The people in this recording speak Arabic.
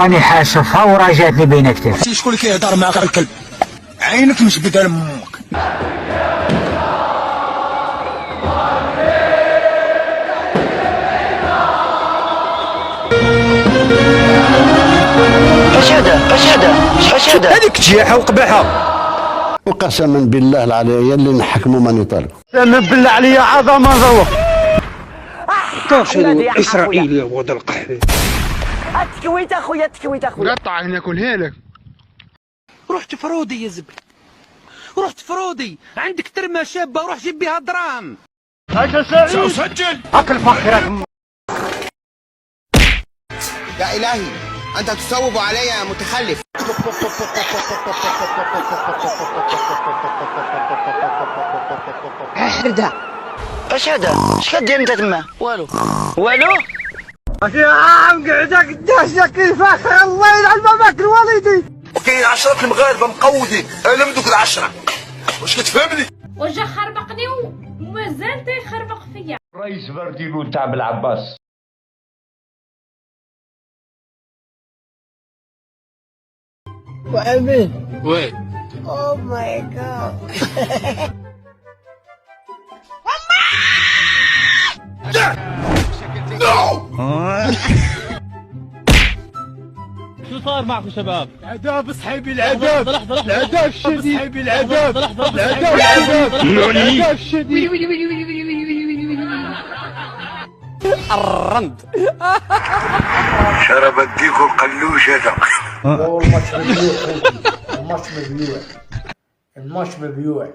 راني حاسفها وراه جاتني بين كتافي. شكون اللي كيهضر معاك الكلب؟ عينك مجبده لامك. اش هذا هذيك تجيحه وقباحه. وقسما بالله العلي اللي نحكموا ما نطالب. قسما بالله عليا عظمه ذوق. ترشدوا اسرائيل يا ولد القحبه. تكويت اخويا تكويت اخويا. قطع هنا كلها لك. رحت فرودي يا زبل، رحت فرودي عندك ترمه شابه وروح جيب بها دراهم. سأسجل. اكل فخرك. يا إلهي أنت تصوب علي يا متخلف. هردا اش هذا؟ اش كدير انت تما؟ والو يا عم قعدك قداشك الفخر الله يلعن باباك الوالدي. وكاين 10 المغاربه مقودين انا من دوك ال10. واش كتفهمني؟ وجا خربقني ومازال تيخربق فيا. الرئيس فرديلو تاع بالعباس. وأمين. وي. Oh my God. شو صار معكم شباب؟ العذاب صحيبي العذاب. العذاب الشديد. صحيبي العذاب. العذاب الشديد. الرند شرب الديك القلوش هذا. الماتش مبيوع. الماتش مبيوع.